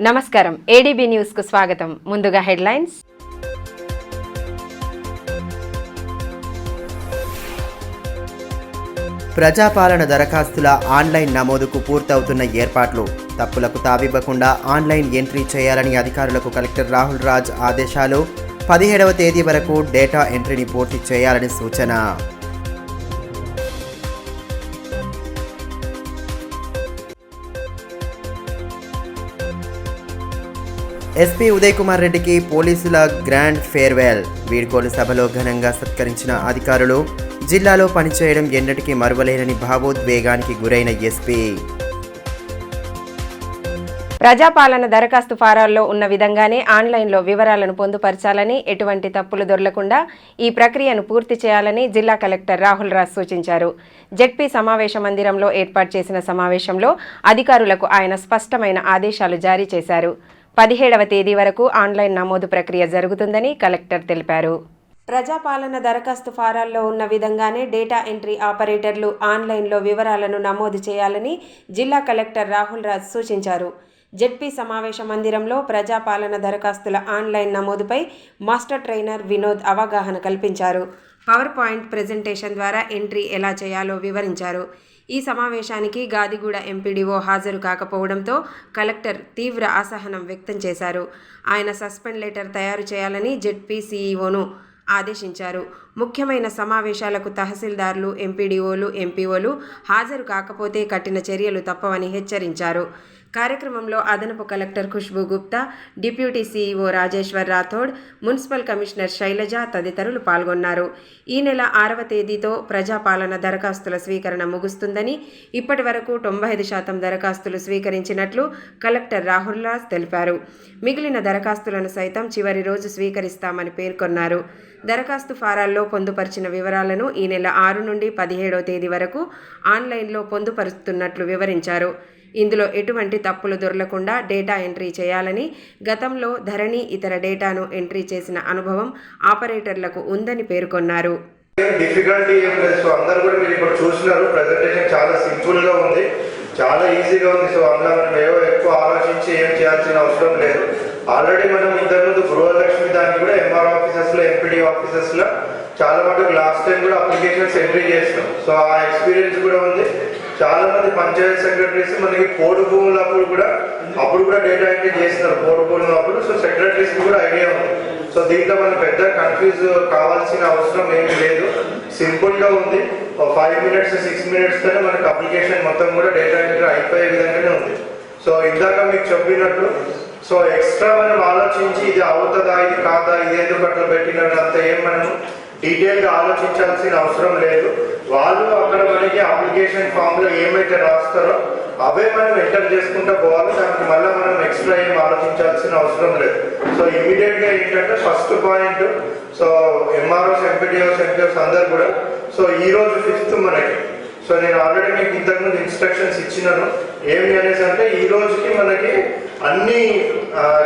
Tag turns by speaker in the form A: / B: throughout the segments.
A: నమస్కారం ADB news కు స్వాగతం. ముందుగా హెడ్లైన్స్.
B: ప్రజాపాలన దరఖాస్తుల ఆన్లైన్ నమోదుకు పూర్తవుతున్న ఏర్పాట్లు. తప్పులకు తావివ్వకుండా ఆన్లైన్ ఎంట్రీ చేయాలని అధికారులకు కలెక్టర్ రాహుల్ రాజ్ ఆదేశాలు. 17వ తేదీ వరకు డేటా ఎంట్రీని పూర్తి చేయాలని సూచన. ఎస్పీ ఉదయ్ కుమార్ రెడ్డికి పోలీసుల గ్రాండ్ ఫేర్వెల్. వీడ్కోలు సభలో ఘనంగా సత్కరించిన అధికారులు. జిల్లాలో పనిచేయడం ఎన్నటికీ మరువలేనని భావోద్వేగానికి గురైన ఎస్పీ.
A: ప్రజాపాలన దరఖాస్తు ఫారాల్లో ఉన్న విధంగానే ఆన్లైన్లో వివరాలను పొందుపరచాలని, ఎటువంటి తప్పులు దొరలకుండా ఈ ప్రక్రియను పూర్తి చేయాలని జిల్లా కలెక్టర్ రాహుల్ రాజ్ సూచించారు. జెడ్పీ సమావేశ మందిరంలో ఏర్పాటు చేసిన సమావేశంలో అధికారులకు ఆయన స్పష్టమైన ఆదేశాలు జారీ చేశారు. 17వ తేదీ వరకు ఆన్లైన్ నమోదు ప్రక్రియ జరుగుతుందని కలెక్టర్ తెలిపారు. ప్రజాపాలన దరఖాస్తు ఫారాల్లో ఉన్న విధంగానే డేటా ఎంట్రీ ఆపరేటర్లు ఆన్లైన్లో వివరాలను నమోదు చేయాలని జిల్లా కలెక్టర్ రాహుల్ రాజ్ సూచించారు. జెడ్పీ సమావేశ మందిరంలో ప్రజాపాలన దరఖాస్తుల ఆన్లైన్ నమోదుపై మాస్టర్ ట్రైనర్ వినోద్ అవగాహన కల్పించారు. పవర్ పాయింట్ ప్రెజెంటేషన్ ద్వారా ఎంట్రీ ఎలా చేయాలో వివరించారు. ఈ సమావేశానికి గాదిగూడ ఎంపీడీఓ హాజరు కాకపోవడంతో కలెక్టర్ తీవ్ర అసహనం వ్యక్తం చేశారు. ఆయన సస్పెండ్ లెటర్ తయారు చేయాలని జెడ్పీ సీఈఓను ఆదేశించారు. ముఖ్యమైన సమావేశాలకు తహసీల్దార్లు, ఎంపీడీఓలు, ఎంపీఓలు హాజరు కాకపోతే కఠిన చర్యలు తప్పవని హెచ్చరించారు. కార్యక్రమంలో అదనపు collector Khushboo Gupta, deputy CEO Rajeshwar Rathod, municipal commissioner Sailaja తదితరులు పాల్గొన్నారు. ఈ నెల 6వ తేదీతో ప్రజాపాలన దరఖాస్తుల స్వీకరణ ముగుస్తుందని, ఇప్పటి వరకు 95% దరఖాస్తులు స్వీకరించినట్లు కలెక్టర్ రాహుల్ రాజ్ తెలిపారు. మిగిలిన దరఖాస్తులను సైతం చివరి రోజు స్వీకరిస్తామని పేర్కొన్నారు. దరఖాస్తు ఫారాల్లో పొందుపరిచిన వివరాలను ఈ నెల 6 నుండి 17వ తేదీ వరకు ఆన్లైన్లో పొందుపరుస్తున్నట్లు వివరించారు. ఇందులో ఎటువంటి తప్పులు దొరలకుండా డేటా ఎంట్రీ చేయాలని, గతంలో ధరణి ఇతర డేటాను ఎంట్రీ చేసిన అనుభవం ఆపరేటర్లకు ఉందని పేర్కొన్నారు.
C: డిఫికల్టీ ఏం లేదు. సో అందరూ కూడా మీరు ఇప్పుడు చూసినారు, ప్రెజెంటేషన్ చాలా సింపుల్ గా ఉంది, చాలా ఈజీగా ఉంది. సో అందులో మనం ఏవో ఎక్కువ ఆలోచించి ఏం చేయాల్సిన అవసరం లేదు. ఆల్రెడీ మనం ఇంతకుముందు గృహలక్ష్మి దానికి కూడా ఎంఆర్ ఆఫీసెస్ లో, ఎంపీడీ ఆఫీసెస్ లో చాలా మటుకు లాస్ట్ టైం కూడా అప్లికేషన్స్ ఎంట్రీ చేసినాం. సో ఆ ఎక్స్పీరియన్స్ కూడా ఉంది. చాలా మంది పంచాయత్ సెక్రటరీస్ మనకి పోడు భూములప్పుడు కూడా డేటా ఎంట్రీ చేస్తున్నారు, పోడు భూములప్పుడు. సో సెక్రటరీస్ కూడా ఐడియా ఉంది. సో దీంట్లో మనం పెద్ద కన్ఫ్యూజ్ కావాల్సిన అవసరం ఏమీ లేదు. సింపుల్ గా ఉంది. 5 minutes 6 minutes తోనే మనకి అప్లికేషన్ మొత్తం కూడా డేటా ఎంట్రీ అయిపోయే విధంగానే ఉంది. సో ఇందాక మీకు చెప్పినట్టు సో ఎక్స్ట్రా మనం ఆలోచించి ఇది అవుతుందా, ఇది కాదా, ఇది ఎందుకు అట్లా పెట్టినారు అంత ఏం మనం డీటెయిల్ గా ఆలోచించాల్సిన అవసరం లేదు. వాళ్ళు అక్కడ మనకి అప్లికేషన్ ఫామ్ లో ఏమైతే రాస్తారో అవే మనం ఎంటర్ చేసుకుంటూ పోవాలి. దానికి మళ్ళీ మనం ఎక్స్ట్రా ఏం ఆలోచించాల్సిన అవసరం లేదు. సో ఇమీడియట్ గా ఏంటంటే first point, so MROs, MPDOs అందరు కూడా సో ఈ రోజు 5th మనకి. సో నేను ఆల్రెడీ మీకు ఇంతకుముందు ఇన్స్ట్రక్షన్స్ ఇచ్చినాను. ఏమి అనేసి అంటే ఈ రోజుకి మనకి అన్ని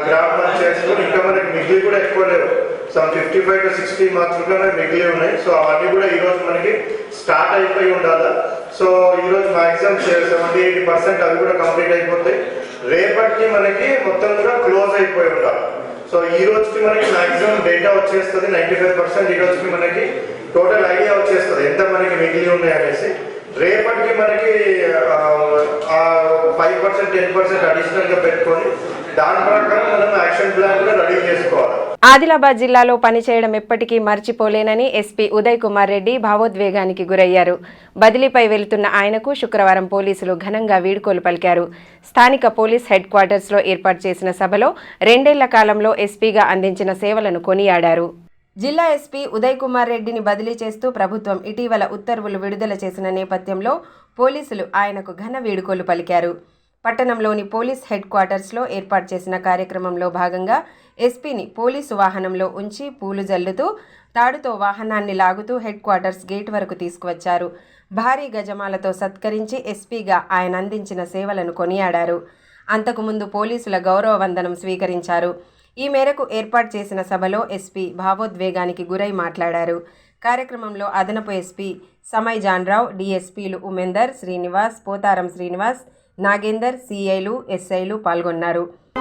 C: గ్రామ పంచాయతీలు ఇంకా మనకి మిగిలి కూడా ఎక్కువ లేవు. 55 to 60 మాత్రమే మిగిలి ఉన్నాయి. సో అవన్నీ కూడా ఈ రోజు మనకి స్టార్ట్ అయిపోయి ఉండాలి. సో ఈ రోజు మాక్సిమం 70-80% అవి కూడా కంప్లీట్ అయిపోతాయి. రేపటికి మనకి మొత్తం కూడా క్లోజ్ అయిపోయి ఉండాలి. సో ఈ రోజుకి మనకి మాక్సిమం డేటా వచ్చేస్తుంది. 95% ఈ రోజుకి మనకి టోటల్ ఐడియా వచ్చేస్తుంది ఎంత మనకి మిగిలి ఉన్నాయి అనేసి. రేపటికి మనకి 5% 10% అడిషనల్ గా పెట్టుకొని దాని ప్రకారం మనం యాక్షన్ ప్లాన్ కూడా రెడీ చేసుకోవాలి.
A: ఆదిలాబాద్ జిల్లాలో పనిచేయడం ఎప్పటికీ మర్చిపోలేనని ఎస్పీ ఉదయ్ కుమార్ రెడ్డి భావోద్వేగానికి గురయ్యారు. బదిలీపై వెళుతున్న ఆయనకు శుక్రవారం పోలీసులు ఘనంగా వీడ్కోలు పలికారు. స్థానిక పోలీస్ హెడ్ క్వార్టర్స్లో ఏర్పాటు చేసిన సభలో 2 ఏళ్ల కాలంలో ఎస్పీగా అందించిన సేవలను కొనియాడారు. జిల్లా ఎస్పీ ఉదయ్ కుమార్ రెడ్డిని బదిలీ చేస్తూ ప్రభుత్వం ఇటీవల ఉత్తర్వులు విడుదల చేసిన నేపథ్యంలో పోలీసులు ఆయనకు ఘన వీడ్కోలు పలికారు. పట్టణంలోని పోలీస్ హెడ్ క్వార్టర్స్లో ఏర్పాటు చేసిన కార్యక్రమంలో భాగంగా ఎస్పీని పోలీసు వాహనంలో ఉంచి పూలు జల్లుతూ, తాడుతో వాహనాన్ని లాగుతూ హెడ్ క్వార్టర్స్ గేట్ వరకు తీసుకువచ్చారు. భారీ గజమాలతో సత్కరించి ఎస్పీగా ఆయన అందించిన సేవలను కొనియాడారు. అంతకుముందు పోలీసుల గౌరవ వందనం స్వీకరించారు. ఈ మేరకు ఏర్పాటు చేసిన సభలో ఎస్పీ భావోద్వేగానికి గురై మాట్లాడారు. కార్యక్రమంలో అదనపు ఎస్పీ సమయ్ జాన్రావు, డిఎస్పీలు ఉమేందర్, శ్రీనివాస్, పోతారం శ్రీనివాస్, నాగేందర్, సిఐలు, ఎస్ఐలు పాల్గొన్నారు. ఈ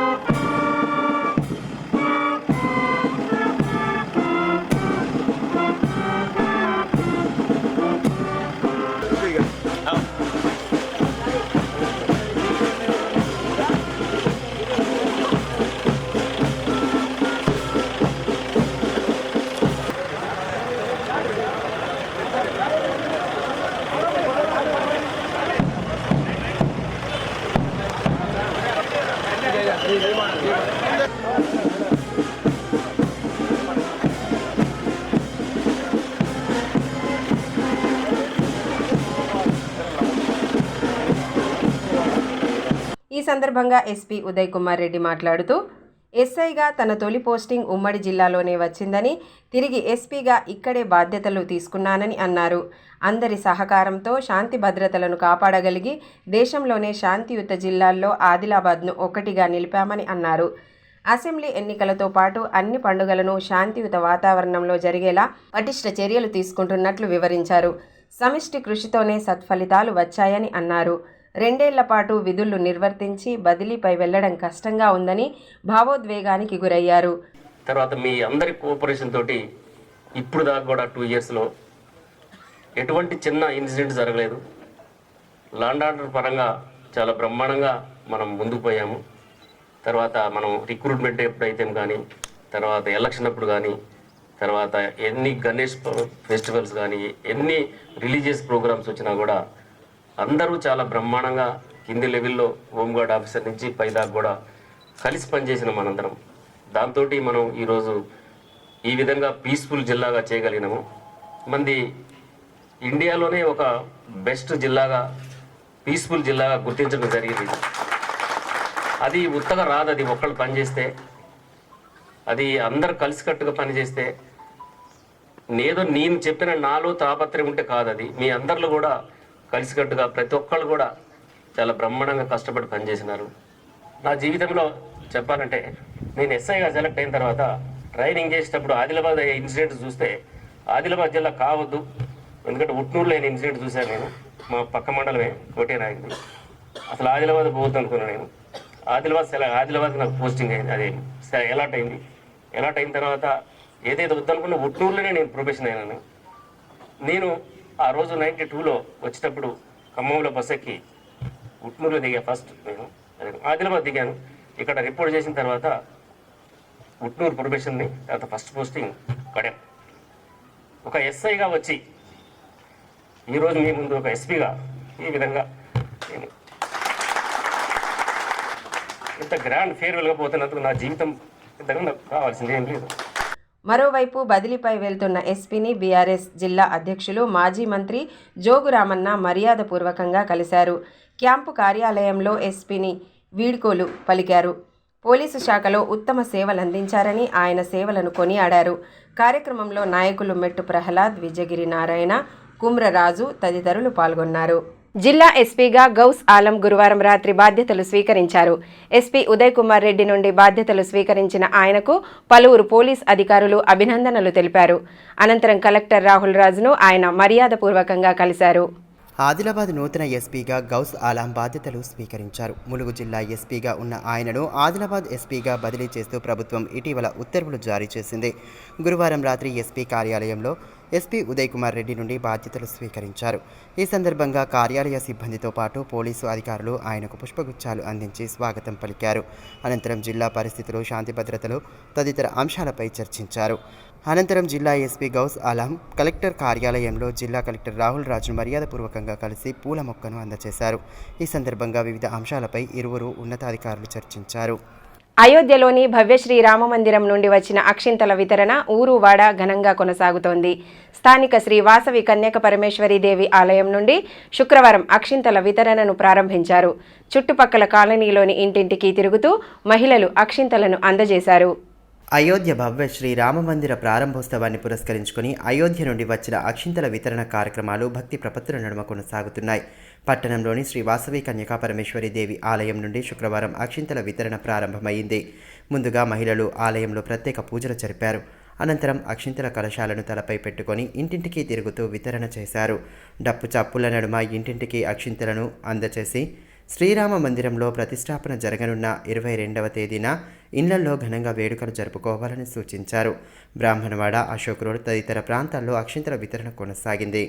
A: సందర్భంగా ఎస్పీ ఉదయ్ కుమార్ రెడ్డి మాట్లాడుతూ ఎస్ఐగా తన తొలి పోస్టింగ్ ఉమ్మడి జిల్లాలోనే వచ్చిందని, తిరిగి ఎస్పీగా ఇక్కడే బాధ్యతలు తీసుకున్నానని అన్నారు. అందరి సహకారంతో శాంతి భద్రతలను కాపాడగలిగి దేశంలోనే శాంతియుత జిల్లాల్లో ఆదిలాబాద్ను ఒకటిగా నిలిపామని అన్నారు. అసెంబ్లీ ఎన్నికలతో పాటు అన్ని పండుగలను శాంతియుత వాతావరణంలో జరిగేలా పటిష్ట చర్యలు తీసుకుంటున్నట్లు వివరించారు. సమిష్టి కృషితోనే సత్ఫలితాలు వచ్చాయని అన్నారు. 2 ఏళ్ల పాటు విధులు నిర్వర్తించి బదిలీపై వెళ్లడం కష్టంగా ఉందని భావోద్వేగానికి గురయ్యారు.
D: తర్వాత మీ అందరి కోఆపరేషన్ తోటి ఇప్పుడు దాకా కూడా 2 ఇయర్స్లో ఎటువంటి చిన్న ఇన్సిడెంట్ జరగలేదు. లాండ్ ఆర్డర్ పరంగా చాలా బ్రహ్మాండంగా మనం ముందుకు పోయాము. తర్వాత మనం రిక్రూట్మెంట్ ఎప్పుడైతే కానీ, తర్వాత ఎలక్షన్ అప్పుడు కానీ, తర్వాత ఎన్ని గణేష్ ఫెస్టివల్స్ కానీ, ఎన్ని రిలీజియస్ ప్రోగ్రామ్స్ వచ్చినా కూడా అందరూ చాలా బ్రహ్మాండంగా కింది లెవెల్లో హోంగార్డ్ ఆఫీసర్ నుంచి పై దాకా కూడా కలిసి పనిచేసిన మనందరం. దాంతో మనం ఈరోజు ఈ విధంగా పీస్ఫుల్ జిల్లాగా చేయగలిగినాము. మంది ఇండియాలోనే ఒక బెస్ట్ జిల్లాగా, పీస్ఫుల్ జిల్లాగా గుర్తించడం జరిగింది. అది ఉత్తగా రాదు. అది ఒక్కళ్ళు పనిచేస్తే, అది అందరు కలిసికట్టుగా పనిచేస్తే, నేను చెప్పిన నాలో తాపత్రయం ఉంటే కాదు. అది మీ అందరిలో కూడా కలిసికట్టుగా ప్రతి ఒక్కళ్ళు కూడా చాలా బ్రహ్మాండంగా కష్టపడి పనిచేసినారు. నా జీవితంలో చెప్పాలంటే నేను ఎస్ఐగా సెలెక్ట్ అయిన తర్వాత ట్రైనింగ్ చేసేటప్పుడు ఆదిలాబాద్ ఇన్సిడెంట్ చూస్తే ఆదిలాబాద్ జిల్లా కావద్దు, ఎందుకంటే ఉట్నూరులో నేను ఇన్సిడెంట్ చూశాను. నేను మా పక్క మండలమే కోటేనాయకుడు. అసలు ఆదిలాబాద్ పోవద్దు అనుకున్నాను నేను. ఆదిలాబాద్ నాకు పోస్టింగ్ అయింది. అది అలాట్ అయింది. అలాట్ అయిన తర్వాత ఏదైతే వద్దనుకున్నా ఉట్నూరులోనే నేను ప్రొఫెషన్ అయినాను. నేను ఆ రోజు 92లో వచ్చేటప్పుడు ఖమ్మంలో బస్ ఎక్కి ఉట్నూరులో దిగా. ఫస్ట్ నేను ఆదిలాబాద్ దిగాను. ఇక్కడ రిపోర్ట్ చేసిన తర్వాత ఉట్నూరు ప్రొఫెషన్ని, తర్వాత ఫస్ట్ పోస్టింగ్ కడెం. ఒక ఎస్ఐగా వచ్చి ఈరోజు మీ ముందు ఒక ఎస్పీగా ఈ విధంగా నేను ఇంత గ్రాండ్ ఫేర్వెల్గా పోతున్నందుకు నా జీవితం ఇంతగా నాకు కావాల్సింది ఏం లేదు.
A: మరోవైపు బదిలీపై వెళ్తున్న ఎస్పీని బీఆర్ఎస్ జిల్లా అధ్యక్షులు మాజీ మంత్రి జోగురామన్న మర్యాదపూర్వకంగా కలిశారు. క్యాంపు కార్యాలయంలో ఎస్పీని వీడ్కోలు పలికారు. పోలీసు శాఖలో ఉత్తమ సేవలందించారని ఆయన సేవలను కొనియాడారు. కార్యక్రమంలో నాయకులు మెట్టు ప్రహ్లాద్, విజయగిరి నారాయణ, కుమ్రరాజు తదితరులు పాల్గొన్నారు. జిల్లా ఎస్పీగా గౌస్ ఆలం గురువారం రాత్రి బాధ్యతలు స్వీకరించారు. ఎస్పీ ఉదయ్ కుమార్ రెడ్డి నుండి బాధ్యతలు స్వీకరించిన ఆయనకు పలువురు పోలీస్ అధికారులు అభినందనలు తెలిపారు. అనంతరం కలెక్టర్ రాహుల్ రాజ్ను ఆయన మర్యాదపూర్వకంగా కలిశారు.
B: ఆదిలాబాద్ నూతన ఎస్పీగా గౌస్ ఆలాం బాధ్యతలు స్వీకరించారు. ములుగు జిల్లా ఎస్పీగా ఉన్న ఆయనను ఆదిలాబాద్ ఎస్పీగా బదిలీ చేస్తూ ప్రభుత్వం ఇటీవల ఉత్తర్వులు జారీ చేసింది. గురువారం రాత్రి ఎస్పీ కార్యాలయంలో ఎస్పీ ఉదయ్ కుమార్ రెడ్డి నుండి బాధ్యతలు స్వీకరించారు. ఈ సందర్భంగా కార్యాలయ సిబ్బందితో పాటు పోలీసు అధికారులు ఆయనకు పుష్పగుచ్చాలు అందించి స్వాగతం పలికారు. అనంతరం జిల్లా పరిస్థితులు, శాంతి భద్రతలు తదితర అంశాలపై చర్చించారు. అనంతరం జిల్లా ఎస్పీ గౌస్ ఆలం కలెక్టర్ కార్యాలయంలో జిల్లా కలెక్టర్ రాహుల్ రాజ్ను మర్యాదపూర్వకంగా కలిసి పూల మొక్కను అందజేశారు. ఈ సందర్భంగా వివిధ అంశాలపై ఇరువురు ఉన్నతాధికారులు చర్చించారు.
A: అయోధ్యలోని భవ్యశ్రీ రామమందిరం నుండి వచ్చిన అక్షింతల వితరణ ఊరు వాడ ఘనంగా కొనసాగుతోంది. స్థానిక శ్రీ వాసవి కన్యక పరమేశ్వరీదేవి ఆలయం నుండి శుక్రవారం అక్షింతల వితరణను ప్రారంభించారు. చుట్టుపక్కల కాలనీలోని ఇంటింటికి తిరుగుతూ మహిళలు అక్షింతలను అందజేశారు.
B: అయోధ్య భవ్య శ్రీ రామమందిర ప్రారంభోత్సవాన్ని పురస్కరించుకుని అయోధ్య నుండి వచ్చిన అక్షింతల వితరణ కార్యక్రమాలు భక్తి ప్రపత్తుల నడుమ కొనసాగుతున్నాయి. పట్టణంలోని శ్రీ వాసవి కన్యకా పరమేశ్వరి దేవి ఆలయం నుండి శుక్రవారం అక్షింతల వితరణ ప్రారంభమైంది. ముందుగా మహిళలు ఆలయంలో ప్రత్యేక పూజలు జరిపారు. అనంతరం అక్షింతల కలశాలను తలపై పెట్టుకొని ఇంటింటికి తిరుగుతూ వితరణ చేశారు. డప్పు చప్పుల నడుమ ఇంటింటికి అక్షింతలను అందచేసి శ్రీరామ మందిరంలో ప్రతిష్టాపన జరగనున్న 22వ తేదీన ఇళ్లలో ఘనంగా వేడుకలు జరుపుకోవాలని సూచించారు. బ్రాహ్మణవాడ, అశోక్ రోడ్ తదితర ప్రాంతాల్లో అక్షింతల వితరణ కొనసాగింది.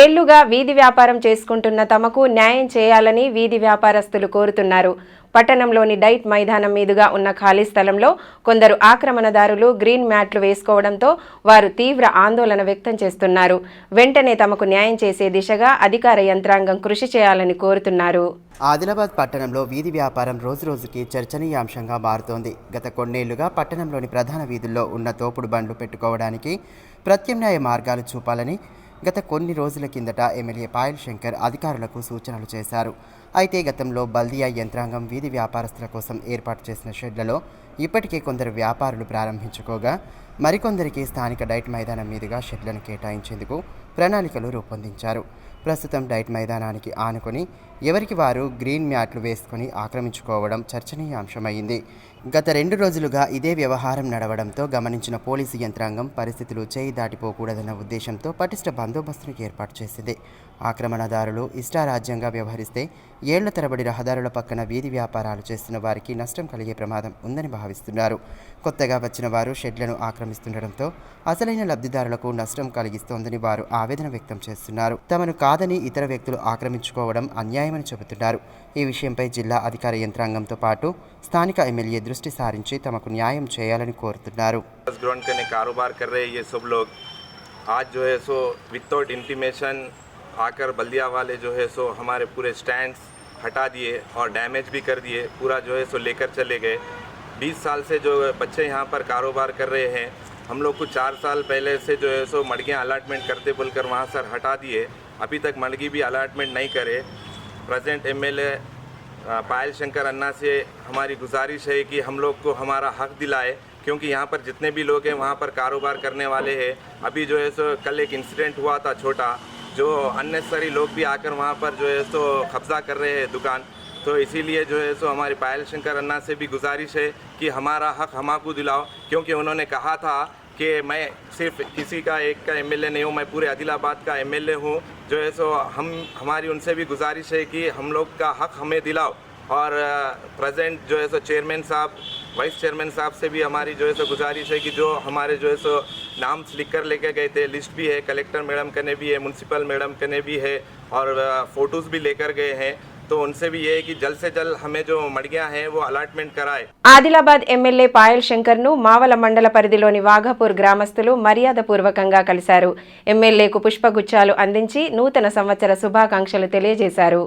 A: ఏళ్లుగా వీధి వ్యాపారం చేసుకుంటున్న తమకు న్యాయం చేయాలని వీధి వ్యాపారస్తులు కోరుతున్నారు. పట్టణంలోని డైట్ మైదానం మీదుగా ఉన్న ఖాళీ స్థలంలో కొందరు ఆక్రమణదారులు గ్రీన్ మ్యాట్లు వేసుకోవడంతో వారు తీవ్ర ఆందోళన వ్యక్తం చేస్తున్నారు. వెంటనే తమకు న్యాయం చేసే దిశగా అధికార యంత్రాంగం కృషి చేయాలని కోరుతున్నారు.
B: ఆదిలాబాద్ పట్టణంలో వీధి వ్యాపారం రోజురోజుకి చర్చనీయాంశంగా మారుతోంది. గత కొన్నేళ్లుగా పట్టణంలోని ప్రధాన వీధుల్లో ఉన్న తోపుడు బండ్లు పెట్టుకోవడానికి ప్రత్యామ్నాయ మార్గాలు చూపాలని గత కొన్ని రోజుల కిందట ఎమ్మెల్యే పాయల్ శంకర్ అధికారులకు సూచనలు చేశారు. అయితే గతంలో బల్దియా యంత్రాంగం వీధి వ్యాపారస్తుల కోసం ఏర్పాటు చేసిన షెడ్లలో ఇప్పటికే కొందరు వ్యాపారులు ప్రారంభించుకోగా మరికొందరికి స్థానిక డైట్ మైదానం మీదుగా షెడ్లను కేటాయించేందుకు ప్రణాళికలు రూపొందించారు. ప్రస్తుతం డైట్ మైదానానికి ఆనుకొని ఎవరికి వారు గ్రీన్ మ్యాట్లు వేసుకొని ఆక్రమించుకోవడం చర్చనీయాంశమైంది. గత 2 రోజులుగా ఇదే వ్యవహారం నడవడంతో గమనించిన పోలీసు యంత్రాంగం పరిస్థితులు చేయి దాటిపోకూడదన్న ఉద్దేశంతో పటిష్ట బందోబస్తును ఏర్పాటు చేసింది. ఆక్రమణదారులు ఇష్టారాజ్యంగా వ్యవహరిస్తే ఏళ్ల తరబడి రహదారుల పక్కన వీధి వ్యాపారాలు చేస్తున్న వారికి నష్టం కలిగే ప్రమాదం ఉందని భావిస్తున్నారు. కొత్తగా వచ్చిన వారు షెడ్లను ఆక్రమిస్తుండటంతో అసలైన లబ్ధిదారులకు నష్టం కలిగిస్తోందని వారు ఆవేదన వ్యక్తం చేస్తున్నారు. తమను కాదని ఇతర వ్యక్తులు ఆక్రమించుకోవడం అన్యాయమని చెబుతున్నారు. ఈ విషయంపై జిల్లా అధికార యంత్రాంగంతో పాటు స్థానిక ఎమ్మెల్యే దృష్టి సారించి తమకు న్యాయం చేయాలని కోరుతున్నారు.
E: आज जो है सो विदाउट इंटीमेशन आकर बल्दिया वाले जो है सो हमारे पूरे स्टैंड्स हटा दिए और डैमेज भी कर दिए, पूरा जो है सो लेकर चले गए। 20 साल से जो बच्चे यहाँ पर कारोबार कर रहे हैं, हम लोग को 4 साल पहले से जो है सो मड़गियाँ अलाटमेंट करते बोलकर वहाँ सर हटा दिए, अभी तक मड़गी भी अलाटमेंट नहीं करे। प्रेजेंट एमएलए पायल शंकर अन्ना से हमारी गुजारिश है कि हम लोग को हमारा हक दिलाए, क्योंकि यहाँ पर जितने भी लोग हैं वहाँ पर कारोबार करने वाले हैं। अभी जो है सो कल एक इंसिडेंट हुआ था छोटा, जो अननेसेसरी लोग भी आकर वहाँ पर जो है सो कब्जा कर रहे हैं दुकान। तो इसीलिए जो है सो हमारे पायल शंकर अन्ना से भी गुजारिश है कि हमारा हक हमको दिलाओ, क्योंकि उन्होंने कहा था कि मैं सिर्फ किसी का एक का एमएलए नहीं हूँ, मैं पूरे आदिलाबाद का एमएलए हूँ। जो है सो हमारी उनसे भी गुजारिश है कि हम लोग का हक हमें दिलाओ। और प्रेजेंट जो है सो चेयरमैन साहब, वाइस चेयरमैन साहब से भी हमारी जो है सो गुजारिश है कि जो हमारे जो है सो नाम लिख कर लेके गए थे, लिस्ट भी है, कलेक्टर मैडम कने भी है, म्यूनसिपल मैडम कने भी है, और फ़ोटोज़ भी लेकर गए हैं। तो उनसे भी ये है कि जल्द से जल्द हमें जो मड़गियाँ हैं वो అలాట్మెంట్ कराए।
A: ఆదిలాబాద్ ఎమ్మెల్యే పాయల్ శంకర్ను మావల మండల పరిధిలోని వాఘపూర్ గ్రామస్తులు మర్యాదపూర్వకంగా కలిశారు. ఎమ్మెల్యేకు పుష్పగుచ్చాలు అందించి నూతన సంవత్సర శుభాకాంక్షలు తెలియజేశారు.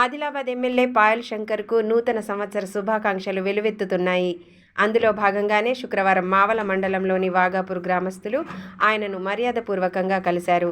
A: ఆదిలాబాద్ ఎమ్మెల్యే పాయల్ శంకర్కు నూతన సంవత్సర శుభాకాంక్షలు వెలువెత్తుతున్నాయి. అందులో భాగంగానే శుక్రవారం మావల మండలంలోని వాఘాపూర్ గ్రామస్తులు ఆయనను మర్యాదపూర్వకంగా కలిశారు.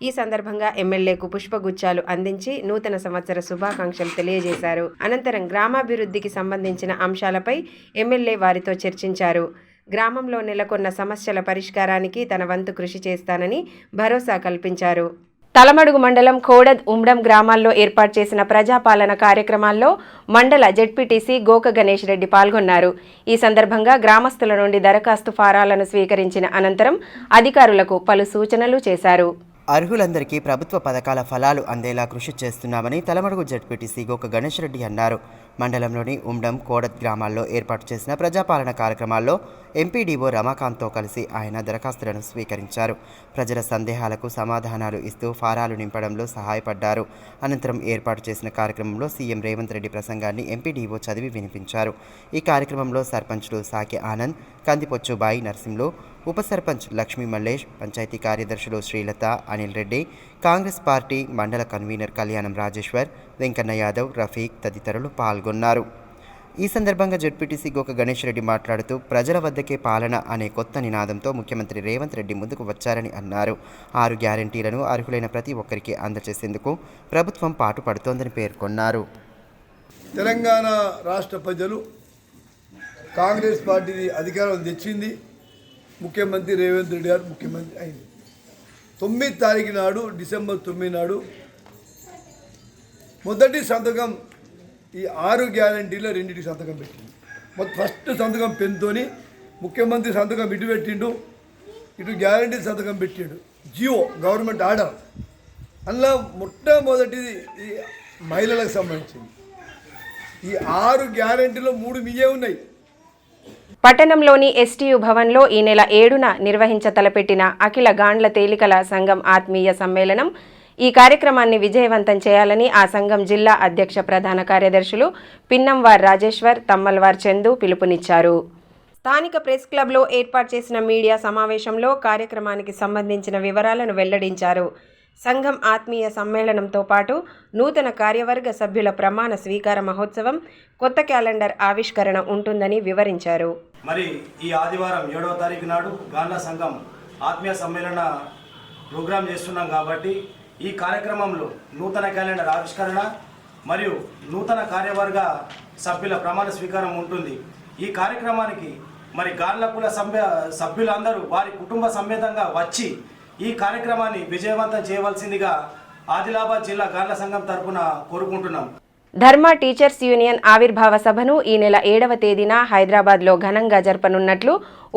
A: ఈ సందర్భంగా ఎమ్మెల్యేకు పుష్పగుచ్చాలు అందించి నూతన సంవత్సర శుభాకాంక్షలు తెలియజేశారు. అనంతరం గ్రామాభివృద్ధికి సంబంధించిన అంశాలపై ఎమ్మెల్యే వారితో చర్చించారు. గ్రామంలో నెలకొన్న సమస్యల పరిష్కారానికి తన వంతు కృషి చేస్తానని భరోసా కల్పించారు. తలమడుగు మండలం కోడద్ ఉమ్డం గ్రామాల్లో ఏర్పాటు చేసిన ప్రజాపాలన కార్యక్రమాల్లో మండల జెడ్పీటీసీ గోక గణేష్ రెడ్డి పాల్గొన్నారు. ఈ సందర్భంగా గ్రామస్తుల నుండి దరఖాస్తు ఫారాలను స్వీకరించిన అనంతరం అధికారులకు పలు సూచనలు చేశారు.
B: అర్హులందరికీ ప్రభుత్వ పథకాల ఫలాలు అందేలా కృషి చేస్తున్నామని తలమడుగు జెడ్పీటీసీ గోక గణేష్ రెడ్డి అన్నారు. మండలంలోని ఉమ్డం, కోడద్ గ్రామాల్లో ఏర్పాటు చేసిన ప్రజాపాలన కార్యక్రమాల్లో ఎంపీడీఓ రమాకాంత్తో కలిసి ఆయన దరఖాస్తులను స్వీకరించారు. ప్రజల సందేహాలకు సమాధానాలు ఇస్తూ ఫారాలు నింపడంలో సహాయపడ్డారు. అనంతరం ఏర్పాటు చేసిన కార్యక్రమంలో సీఎం రేవంత్ రెడ్డి ప్రసంగాన్ని ఎంపీడీఓ చదివి వినిపించారు. ఈ కార్యక్రమంలో సర్పంచ్లు సాకి ఆనంద్, కందిపొచ్చుబాయి నర్సింలు, ఉప సర్పంచ్ లక్ష్మీ మల్లేష్, పంచాయతీ కార్యదర్శులు శ్రీలత, అనిల్ రెడ్డి, కాంగ్రెస్ పార్టీ మండల కన్వీనర్ కళ్యాణం రాజేశ్వర్, వెంకన్న యాదవ్, రఫీక్ తదితరులు పాల్గొన్నారు. ఈ సందర్భంగా జెడ్పీటీసీ గోక గణేష్ రెడ్డి మాట్లాడుతూ ప్రజల వద్దకే పాలన అనే కొత్త నినాదంతో ముఖ్యమంత్రి రేవంత్ రెడ్డి ముందుకు వచ్చారని అన్నారు. 6 గ్యారెంటీలను అర్హులైన ప్రతి ఒక్కరికి అందజేసేందుకు ప్రభుత్వం పాటుపడుతోందని పేర్కొన్నారు.
F: తెలంగాణ రాష్ట్ర ప్రజలు కాంగ్రెస్ పార్టీని అధికారం తెచ్చింది, ముఖ్యమంత్రి రేవంత్ రెడ్డి గారు ముఖ్యమంత్రి అయింది. 9 తారీఖు నాడు, డిసెంబర్ 9 నాడు మొదటి సంతకం ఈ 6 గ్యారంటీలో 2టి సంతకం పెట్టింది. ఫస్ట్ సంతకం పెన్తోని ముఖ్యమంత్రి సంతకం ఇటు పెట్టిండు, ఇటు గ్యారంటీ సంతకం పెట్టాడు. జియో గవర్నమెంట్ ఆర్డర్ అందులో మొట్టమొదటిది ఈ మహిళలకు సంబంధించింది. ఈ 6 గ్యారంటీలో 3 మీయే ఉన్నాయి.
A: పట్టణంలోని ఎస్టీయు భవన్లో ఈ నెల 7న నిర్వహించతలపెట్టిన అఖిల గాండ్ల తేలికల సంఘం ఆత్మీయ సమ్మేళనం. ఈ కార్యక్రమాన్ని విజయవంతం చేయాలని ఆ సంఘం జిల్లా అధ్యక్ష ప్రధాన కార్యదర్శులు పిన్నంవార్ రాజేశ్వర్, తమ్మల్వార్ చందు పిలుపునిచ్చారు. స్థానిక ప్రెస్ క్లబ్లో ఏర్పాటు చేసిన మీడియా సమావేశంలో కార్యక్రమానికి సంబంధించిన వివరాలను వెల్లడించారు. సంఘం ఆత్మీయ సమ్మేళనంతో పాటు నూతన కార్యవర్గ సభ్యుల ప్రమాణ స్వీకార మహోత్సవం, కొత్త క్యాలెండర్ ఆవిష్కరణ ఉంటుందని వివరించారు.
G: మరి ఈ ఆదివారం 7వ తారీఖు నాడు గాండ్ల సంఘం ఆత్మీయ సమ్మేళన ప్రోగ్రాం చేస్తున్నాం కాబట్టి ఈ కార్యక్రమంలో నూతన క్యాలెండర్ ఆవిష్కరణ మరియు నూతన కార్యవర్గ సభ్యుల ప్రమాణ స్వీకారం ఉంటుంది. ఈ కార్యక్రమానికి మరి గాండ్ల కుల సభ్యులందరూ వారి కుటుంబ సమేతంగా వచ్చి ఈ కార్యక్రమాన్ని విజయవంతం చేయవలసిందిగా ఆదిలాబాద్ జిల్లా గాండ్ల సంఘం తరపున కోరుకుంటున్నాం.
A: ధర్మ టీచర్స్ యూనియన్ ఆవిర్భావ సభను ఈ నెల 7వ తేదీన హైదరాబాద్లో ఘనంగా జరపనున్నట్లు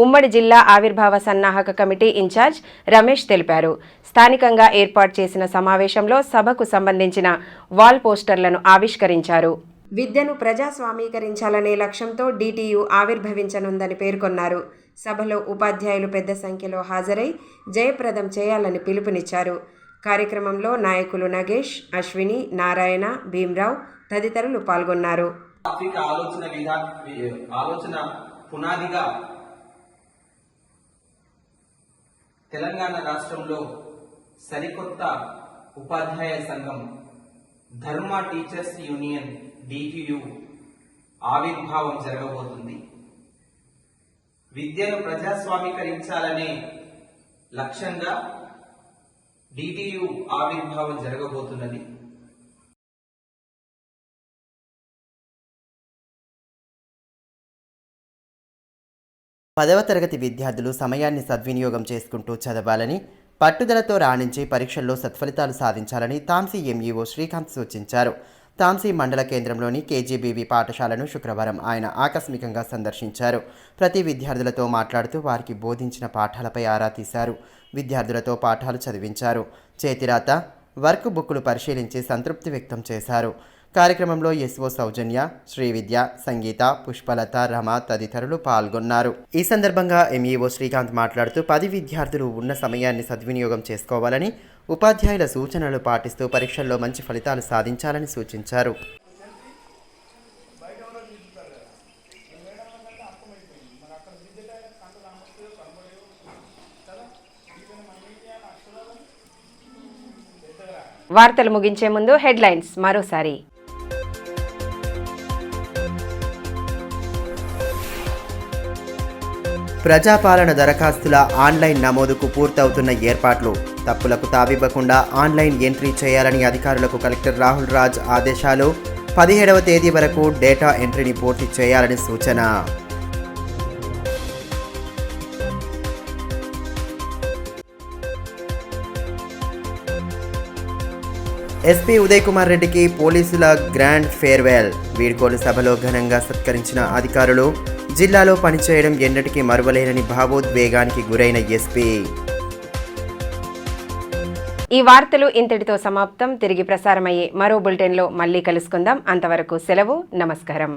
A: ఉమ్మడి జిల్లా ఆవిర్భావ సన్నాహక కమిటీ ఇన్ఛార్జ్ రమేష్ తెలిపారు. స్థానికంగా ఏర్పాటు చేసిన సమావేశంలో సభకు సంబంధించిన వాల్ పోస్టర్లను ఆవిష్కరించారు. విద్యను ప్రజాస్వామీకరించాలనే లక్ష్యంతో డిటియు ఆవిర్భవించనుందని పేర్కొన్నారు. సభలో ఉపాధ్యాయులు పెద్ద సంఖ్యలో హాజరై జయప్రదం చేయాలని పిలుపునిచ్చారు. కార్యక్రమంలో నాయకులు నగేష్, అశ్విని, నారాయణ, భీమ్రావు తదితరులు పాల్గొన్నారు.
H: ఆలోచన పునాదిగా తెలంగాణ రాష్ట్రంలో సరికొత్త ఉపాధ్యాయ సంఘం ధర్మ టీచర్స్ యూనియన్ డిటియు ఆవిర్భావం జరగబోతుంది. విద్యను ప్రజాస్వామీకరించాలనే లక్ష్యంగా డిటియు ఆవిర్భావం జరగబోతున్నది.
B: పదవ తరగతి విద్యార్థులు సమయాన్ని సద్వినియోగం చేసుకుంటూ చదవాలని, పట్టుదలతో రాణించి పరీక్షల్లో సత్ఫలితాలు సాధించాలని తాంసీ ఎంఈఓ శ్రీకాంత్ సూచించారు. తాంసీ మండల కేంద్రంలోని కేజీబీవీ పాఠశాలను శుక్రవారం ఆయన ఆకస్మికంగా సందర్శించారు. ప్రతి విద్యార్థులతో మాట్లాడుతూ వారికి బోధించిన పాఠాలపై ఆరా తీశారు. విద్యార్థులతో పాఠాలు చదివించారు. చేతిరాత, వర్క్ బుక్లు పరిశీలించి సంతృప్తి వ్యక్తం చేశారు. కార్యక్రమంలో ఎస్ఓ సౌజన్య, శ్రీవిద్య, సంగీత, పుష్పలత, రమ తదితరులు పాల్గొన్నారు. ఈ సందర్భంగా ఎంఈఓ శ్రీకాంత్ మాట్లాడుతూ 10 విద్యార్థులు ఉన్న సమయాన్ని సద్వినియోగం చేసుకోవాలని, ఉపాధ్యాయుల సూచనలు పాటిస్తూ పరీక్షల్లో మంచి ఫలితాలు సాధించాలని సూచించారు.
A: వార్తలు ముగించే ముందు హెడ్లైన్స్ మరోసారి.
B: ప్రజాపాలన దరఖాస్తుల ఆన్లైన్ నమోదుకు పూర్తవుతున్న ఏర్పాట్లు, తప్పులకు తావివ్వకుండా ఆన్లైన్ ఎంట్రీ చేయాలని అధికారులకు కలెక్టర్ రాహుల్ రాజ్ ఆదేశాలు. 17వ తేదీ వరకు డేటా ఎంట్రీని పూర్తి చేయాలని సూచన. ఎస్పీ ఉదయ్ కుమార్ రెడ్డికి పోలీసుల గ్రాండ్ ఫేర్వెల్. వీడ్కోలు సభలో ఘనంగా సత్కరించిన అధికారులు. జిల్లాలో పనిచేయడం ఎన్నటికీ మరువలేనని భావోద్వేగానికి గురైన ఎస్పీ.
A: ఈ వార్తలు ఇంతటితో సమాప్తం. తిరిగి ప్రసారమయ్యే మరో బులెటిన్లో మళ్ళీ కలుసుకుందాం. అంతవరకు సెలవు. నమస్కారం.